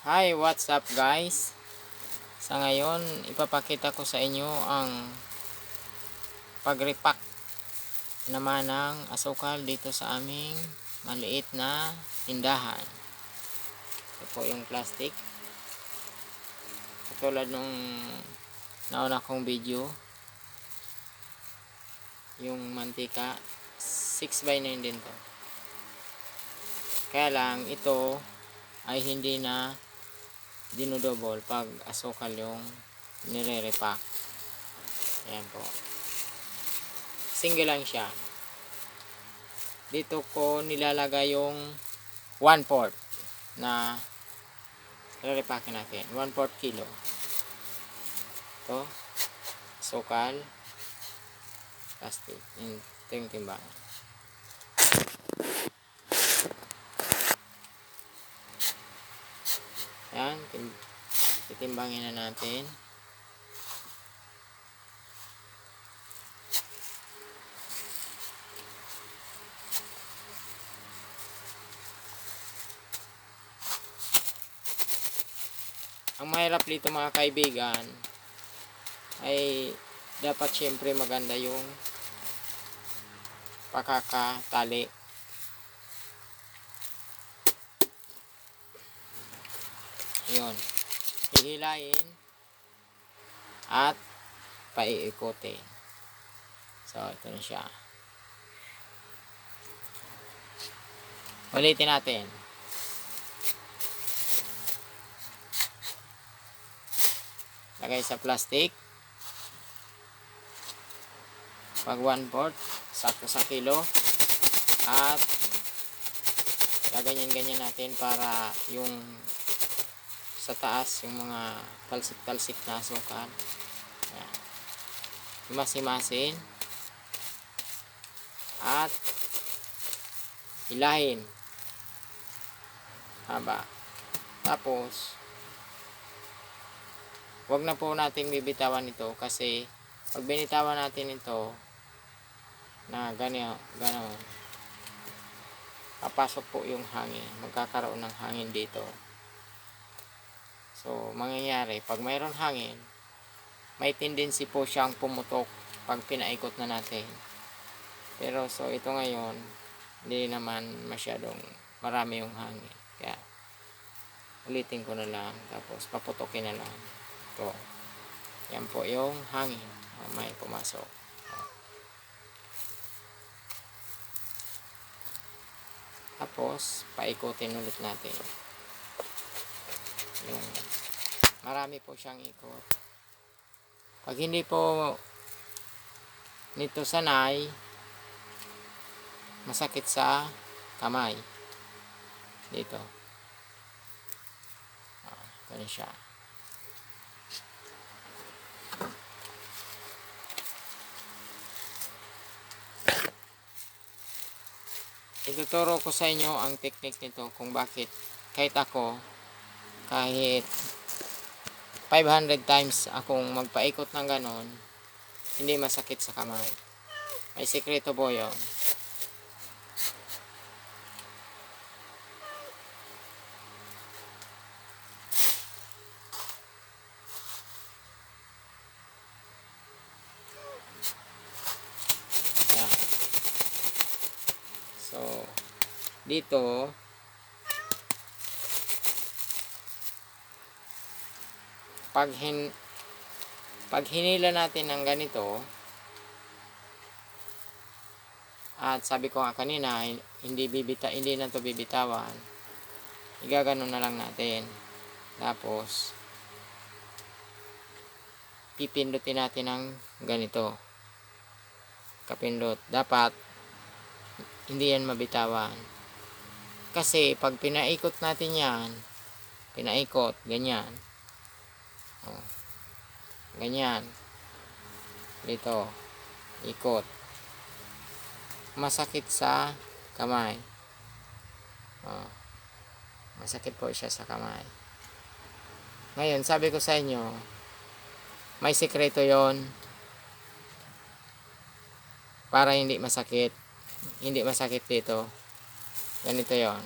Hi, what's up guys? Sa ngayon, ipapakita ko sa inyo ang pag-repack naman ng asukal dito sa aming maliit na tindahan. Ito po yung plastic. Katulad nung nauna kong video, yung mantika, 6x9 din to. Kaya lang, ito ay hindi na dinodouble pag asukal yung nire-repack. Ayan po, single lang siya. Dito ko nilalagay yung 1/4 na re-repack natin, 1/4 kilo. Ito asukal, plastic, ito yung timbang. Ayan, titimbangin na natin. Ang mahirap dito mga kaibigan ay dapat syempre maganda yung pakakatali. Yun, hihilain at paiikutin. So ito na siya. Ulitin natin. Lagay sa plastic. Pag 1/4, sakto sa kilo. At gaganyan-ganyan natin para yung sa taas, yung mga talsik-talsik na asukal. Ayan. Himas-himasin. At hilahin. Haba. Tapos, wag na po nating bibitawan ito kasi pag binitawan natin ito na gano'n, papasok po yung hangin, magkakaroon ng hangin dito. So mangyayari, pag mayroon hangin, may tendency po siyang pumutok pag pinaikot na natin. Pero so ito ngayon, hindi naman masyadong marami yung hangin, kaya ulitin ko na lang, tapos paputokin na lang ito. Yan po yung hangin, may pumasok. Tapos paikutin ulit natin. Yung marami po siyang ikot. Pag hindi po nito sanay, masakit sa kamay dito. Ganun siya. Ituturo ko sa inyo ang technique nito kung bakit kahit 500 times akong magpaikot ng ganon, hindi masakit sa kamay. May sikreto po yun. Ayan. So dito pag hinila natin ng ganito, at sabi ko nga kanina, hindi na to bibitawan, igaganon na lang natin. Tapos pipindutin natin ng ganito, kapindot. Dapat hindi yan mabitawan, kasi pag pinaikot natin yan, ganyan, ganyan dito, ikot, masakit sa kamay. Masakit po siya sa kamay. Ngayon, sabi ko sa inyo, may sikreto yon para hindi masakit dito. Ganito yon.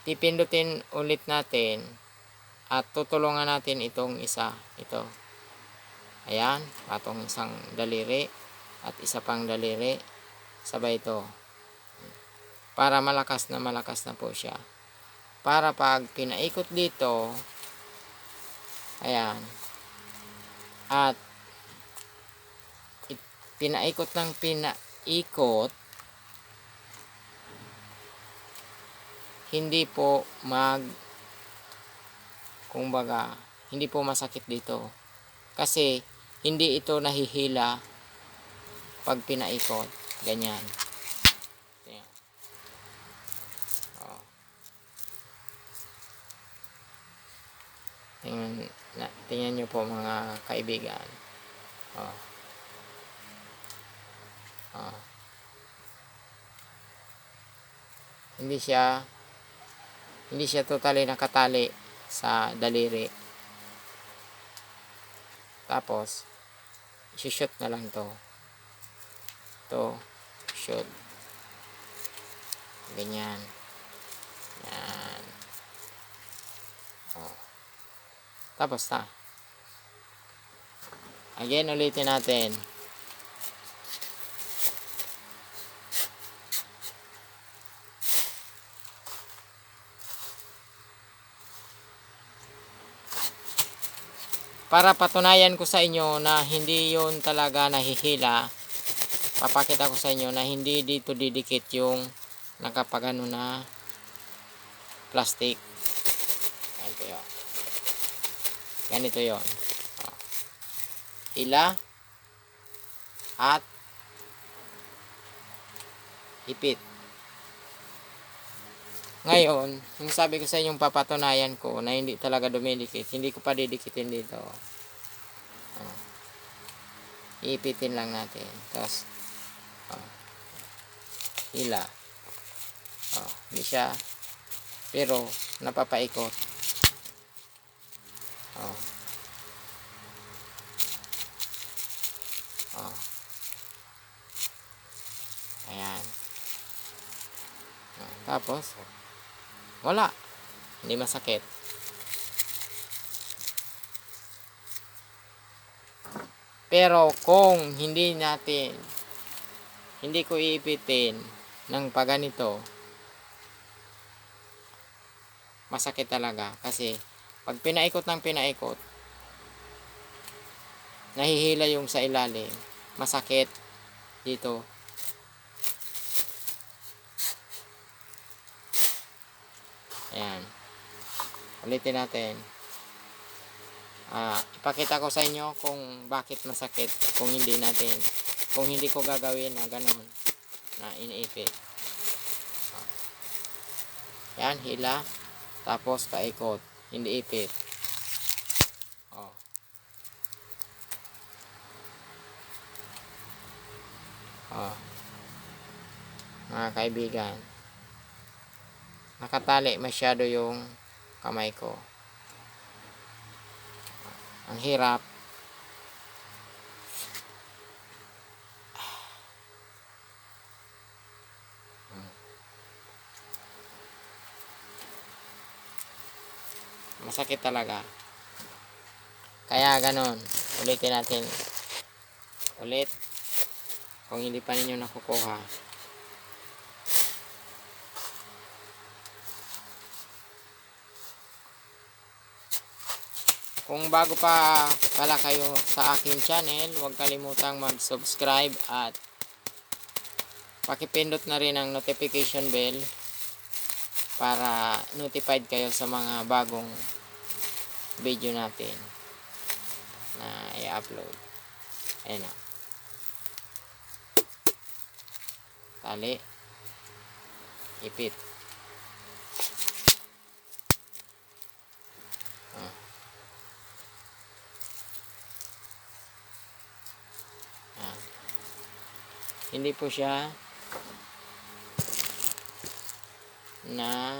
pipindutin ulit natin at tutulungan natin itong isa. Ito. Ayan. Patong isang daliri at isa pang daliri. Sabay ito. Para malakas na po siya. Para pag pinaikot dito, ayan, at pinaikot ng pinaikot, hindi po kumbaga, hindi po masakit dito. Kasi, hindi ito nahihila pag pinaikot. Ganyan. Ayan. Oh. Tingnan nyo po mga kaibigan. Oh. Oh. Hindi siya totally nakatali sa daliri. Tapos, shoot na lang to. To, shoot. Ganyan. Yan. Oh. Tapos na. Again, ulitin natin. Para patunayan ko sa inyo na hindi yun talaga nahihila, papakita ko sa inyo na hindi dito didikit yung nakapagano na plastic. Ganito yun. Ganito yun. Hila at ipit. Ngayon, yung sabi ko sa inyong papatunayan ko na hindi talaga dumidikit, hindi ko pa didikitin dito. Iipitin lang natin. Tapos, hila. Hindi siya, pero napapaikot. Ayan. Tapos, wala. Hindi masakit. Pero kung hindi ko iipitin ng paganito, masakit talaga. Kasi, pag pinaikot ng pinaikot, nahihila yung sa ilalim. Masakit dito. Ayan. Ulitin natin. Ipakita ko sa inyo kung bakit masakit kung hindi ko gagawin na ganun na iniipit. Yan, hila, tapos paikot, hindi ipit. Mga kaibigan, nakatali masyado yung kamay ko. Ang hirap. Masakit talaga. Kaya ganon. Ulitin natin. Ulit. Kung hindi pa ninyo nakukuha. Kung bago pa pala kayo sa aking channel, huwag kalimutang mag-subscribe at pakipindot na rin ang notification bell para notified kayo sa mga bagong video natin na i-upload. Ayan o. Tali. Ipit. Hindi po siya na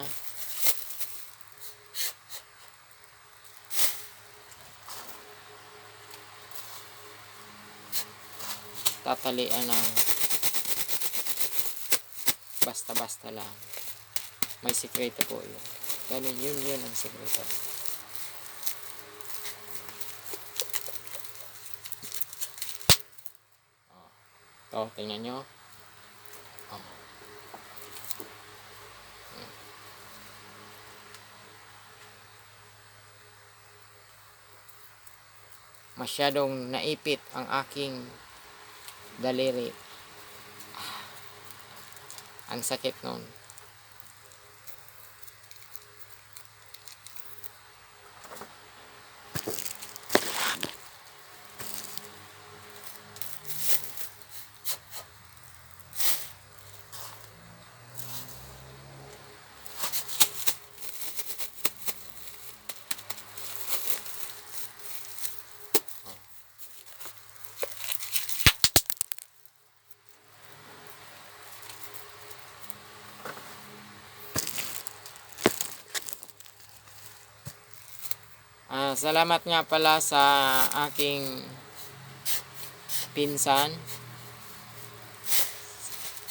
tatalian ng basta-basta lang. May sikreto po yun. Ganun yun ang sikreto. Ito, tingnan nyo. Masyadong naipit ang aking daliri. Ang sakit nun. Salamat nga pala sa aking pinsan,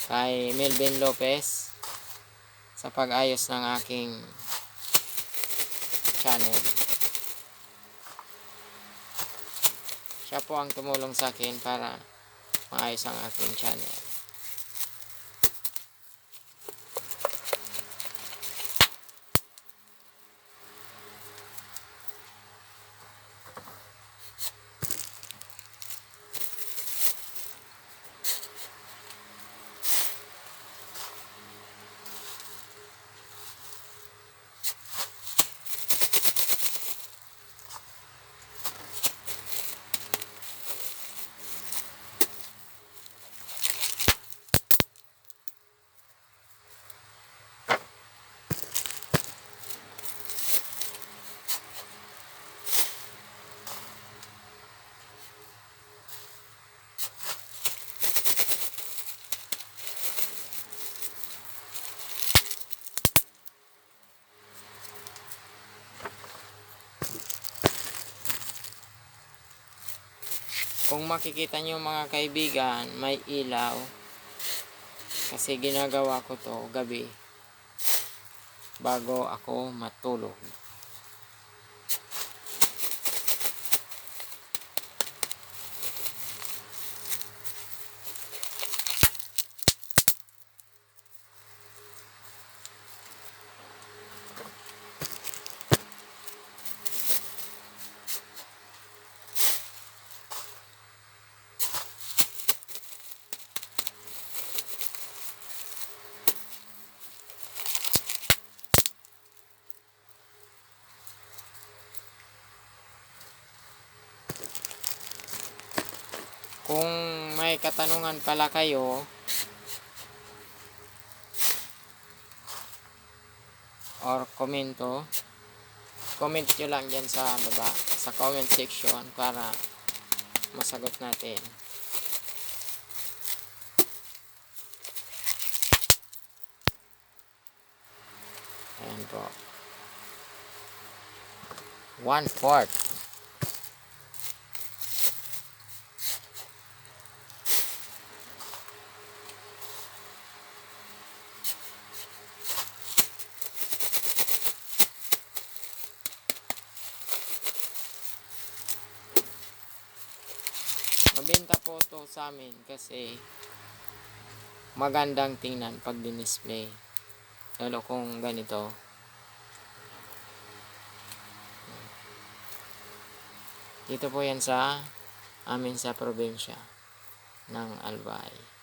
kay Melvin Lopez, sa pag-ayos ng aking channel. Siya po ang tumulong sa akin para maayos ang aking channel. Kung makikita nyo mga kaibigan, may ilaw. Kasi ginagawa ko to gabi bago ako matulog. Kung may katanungan pala kayo or komento, comment nyo lang dyan sa baba, sa comment section, para masagot natin. Ayan po. 1/4. Mabenta po to sa amin kasi magandang tingnan pag din-display. Lalo kung ganito. Dito po yan sa amin sa probinsya ng Albay.